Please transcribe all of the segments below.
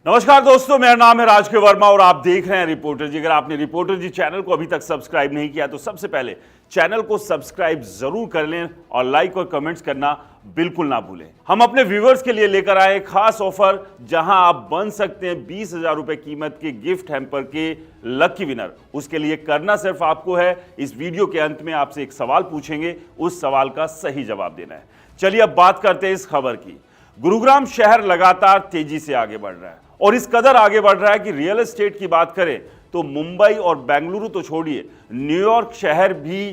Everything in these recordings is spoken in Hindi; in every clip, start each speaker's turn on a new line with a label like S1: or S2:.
S1: नमस्कार दोस्तों, मेरा नाम है राजकीय वर्मा और आप देख रहे हैं रिपोर्टर जी। अगर आपने रिपोर्टर जी चैनल को अभी तक सब्सक्राइब नहीं किया तो सबसे पहले चैनल को सब्सक्राइब जरूर कर लें और लाइक और कमेंट्स करना बिल्कुल ना भूलें। हम अपने व्यूअर्स के लिए लेकर आए खास ऑफर, जहां आप बन सकते हैं 20,000 रुपए कीमत के गिफ्ट हैम्पर के लकी विनर। उसके लिए करना सिर्फ आपको है, इस वीडियो के अंत में आपसे एक सवाल पूछेंगे, उस सवाल का सही जवाब देना है। चलिए अब बात करते हैं इस खबर की। गुरुग्राम शहर लगातार तेजी से आगे बढ़ रहा है और इस कदर आगे बढ़ रहा है कि रियल एस्टेट की बात करें तो मुंबई और बेंगलुरु तो छोड़िए, न्यूयॉर्क शहर भी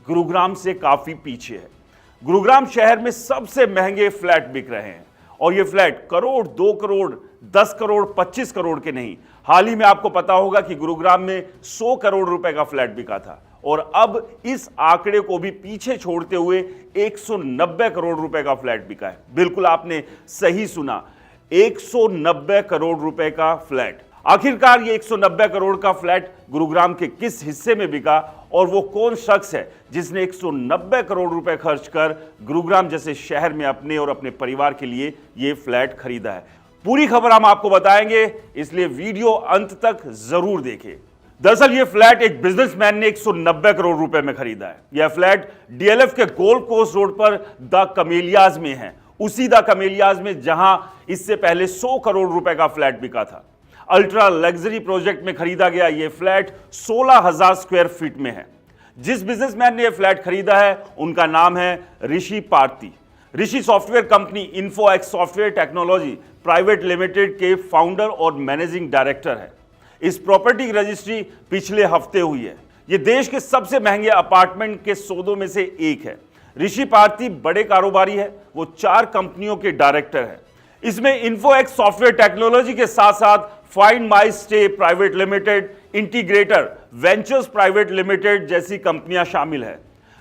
S1: गुरुग्राम से काफी पीछे है। गुरुग्राम शहर में सबसे महंगे फ्लैट बिक रहे हैं और ये फ्लैट करोड़, 2 करोड़, 10 करोड़, 25 करोड़ के नहीं। हाल ही में आपको पता होगा कि गुरुग्राम में 100 करोड़ रुपए का फ्लैट बिका था और अब इस आंकड़े को भी पीछे छोड़ते हुए 190 करोड़ रुपए का फ्लैट बिका है। बिल्कुल आपने सही सुना, 190 करोड़ रुपए का फ्लैट। आखिरकार ये 190 करोड़ का फ्लैट गुरुग्राम के किस हिस्से में बिका और वो कौन शख्स है जिसने 190 करोड़ रुपए खर्च कर गुरुग्राम जैसे शहर में अपने और अपने परिवार के लिए ये फ्लैट खरीदा है? पूरी खबर हम आपको बताएंगे, इसलिए वीडियो अंत तक जरूर देखें। दरअसल ये फ्लैट एक बिजनेसमैन ने 190 करोड़ रुपए में खरीदा है। यह फ्लैट डीएलएफ के गोल्ड कोस्ट रोड पर द कमेलियाज में है, उसी द कमेलियाज में जहां इससे पहले 100 करोड़ रुपए का फ्लैट बिका था। अल्ट्रा लग्जरी प्रोजेक्ट में खरीदा गया यह फ्लैट 16,000 स्क्वायर फीट में है। जिस बिजनेसमैन ने यह फ्लैट खरीदा है उनका नाम है Rishi Parthi. Rishi software company Infoex software technology private limited के फाउंडर और मैनेजिंग डायरेक्टर है। इस प्रॉपर्टी की रजिस्ट्री पिछले हफ्ते हुई है। यह देश के सबसे महंगे अपार्टमेंट के सौदों में से एक है। ऋषि पार्थी बड़े कारोबारी है, वो 4 कंपनियों के डायरेक्टर है। इसमें इन्फोएक्स सॉफ्टवेयर टेक्नोलॉजी के साथ साथ find my stay private limited, integrator ventures private limited जैसी कंपनियां शामिल है।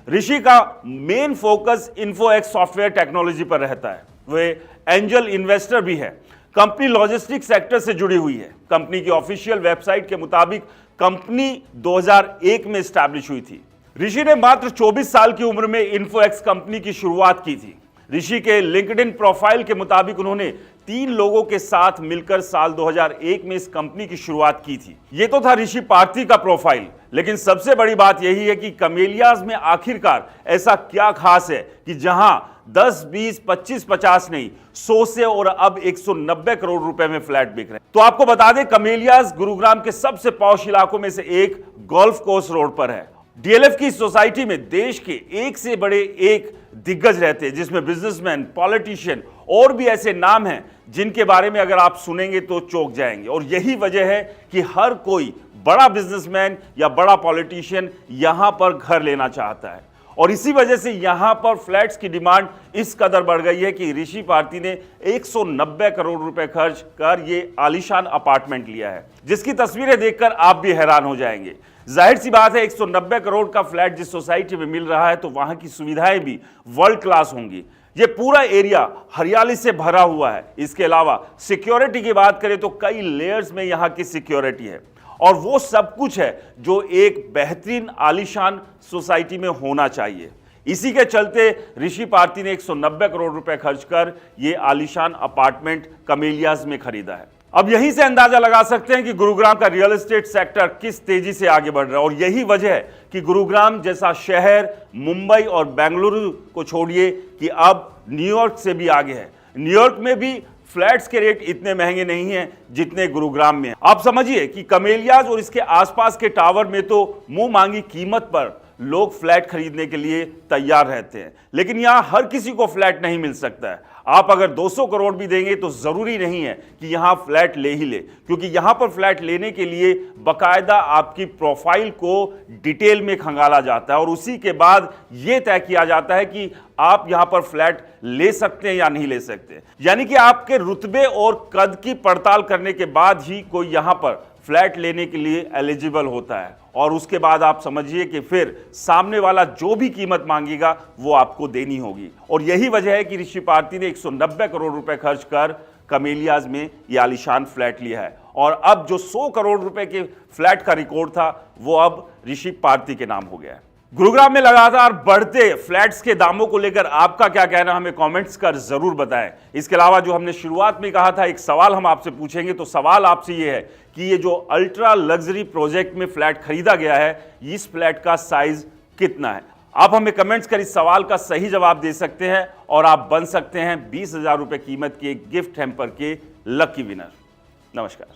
S1: ऋषि का मेन फोकस इन्फोएक्स सॉफ्टवेयर टेक्नोलॉजी पर रहता है। वे एंजल इन्वेस्टर भी है। कंपनी लॉजिस्टिक सेक्टर से जुड़ी हुई है। कंपनी की ऑफिशियल वेबसाइट के मुताबिक कंपनी 2001 में स्टैब्लिश हुई थी। ऋषि ने मात्र 24 साल की उम्र में इन्फोएक्स कंपनी की शुरुआत की थी। ऋषि के लिंक्डइन प्रोफाइल के मुताबिक उन्होंने 3 लोगों के साथ मिलकर साल 2001 में इस कंपनी की शुरुआत की थी। ये तो था ऋषि पार्थी का प्रोफाइल, लेकिन सबसे बड़ी बात यही है कि कमेलियाज में आखिरकार ऐसा क्या खास है कि जहां 10, 20, 25, 50 नहीं, 100 से और अब 190 करोड़ रुपए में फ्लैट बिक रहे हैं। तो आपको बता दें, कमेलियाज गुरुग्राम के सबसे पॉश इलाकों में से एक गोल्फ कोर्स रोड पर है। डीएलएफ की सोसाइटी में देश के एक से बड़े एक दिग्गज रहते हैं, जिसमें बिजनेसमैन, पॉलिटिशियन और भी ऐसे नाम हैं जिनके बारे में अगर आप सुनेंगे तो चौंक जाएंगे। और यही वजह है कि हर कोई बड़ा बिजनेसमैन या बड़ा पॉलिटिशियन यहां पर घर लेना चाहता है और इसी वजह से यहां पर फ्लैट्स की डिमांड इस कदर बढ़ गई है कि ऋषि पार्थी ने 190 करोड़ रुपए खर्च कर ये आलीशान अपार्टमेंट लिया है, जिसकी तस्वीरें देखकर आप भी हैरान हो जाएंगे। जाहिर सी बात है, 190 करोड़ का फ्लैट जिस सोसाइटी में मिल रहा है तो वहां की सुविधाएं भी वर्ल्ड क्लास होंगी। ये पूरा एरिया हरियाली से भरा हुआ है। इसके अलावा सिक्योरिटी की बात करें तो कई लेयर्स में यहां की सिक्योरिटी है और वो सब कुछ है जो एक बेहतरीन आलीशान सोसाइटी में होना चाहिए। इसी के चलते ऋषि पार्थी ने 190 करोड़ रुपए खर्च कर ये आलीशान अपार्टमेंट कमेलियाज में खरीदा है। अब यहीं से अंदाजा लगा सकते हैं कि गुरुग्राम का रियल एस्टेट सेक्टर किस तेजी से आगे बढ़ रहा है और यही वजह है कि गुरुग्राम जैसा शहर मुंबई और बेंगलुरु को छोड़िए कि अब न्यूयॉर्क से भी आगे है। न्यूयॉर्क में भी फ्लैट्स के रेट इतने महंगे नहीं हैं जितने गुरुग्राम में हैं। आप समझिए कि कमेलियाज और इसके आसपास के टावर में तो मुंह मांगी कीमत पर लोग फ्लैट खरीदने के लिए तैयार रहते हैं, लेकिन यहां हर किसी को फ्लैट नहीं मिल सकता है। आप अगर 200 करोड़ भी देंगे तो जरूरी नहीं है कि यहां फ्लैट ले ही ले, क्योंकि यहां पर फ्लैट लेने के लिए बकायदा आपकी प्रोफाइल को डिटेल में खंगाला जाता है और उसी के बाद यह तय किया जाता है कि आप यहां पर फ्लैट ले सकते हैं या नहीं ले सकते। यानी कि आपके रुतबे और कद की पड़ताल करने के बाद ही कोई यहां पर फ्लैट लेने के लिए एलिजिबल होता है और उसके बाद आप समझिए कि फिर सामने वाला जो भी कीमत मांगेगा वो आपको देनी होगी। और यही वजह है कि ऋषि पार्थी ने 190 करोड़ रुपए खर्च कर कमेलियाज में ये आलीशान फ्लैट लिया है और अब जो 100 करोड़ रुपए के फ्लैट का रिकॉर्ड था वो अब ऋषि पार्थी के नाम हो गया है। गुरुग्राम में लगातार बढ़ते फ्लैट्स के दामों को लेकर आपका क्या कहना, हमें कमेंट्स कर जरूर बताएं। इसके अलावा जो हमने शुरुआत में कहा था, एक सवाल हम आपसे पूछेंगे, तो सवाल आपसे ये है कि ये जो अल्ट्रा लग्जरी प्रोजेक्ट में फ्लैट खरीदा गया है, इस फ्लैट का साइज कितना है? आप हमें कमेंट्स कर इस सवाल का सही जवाब दे सकते हैं और आप बन सकते हैं 20,000 रुपए कीमत के गिफ्ट हैम्पर के लकी विनर। नमस्कार।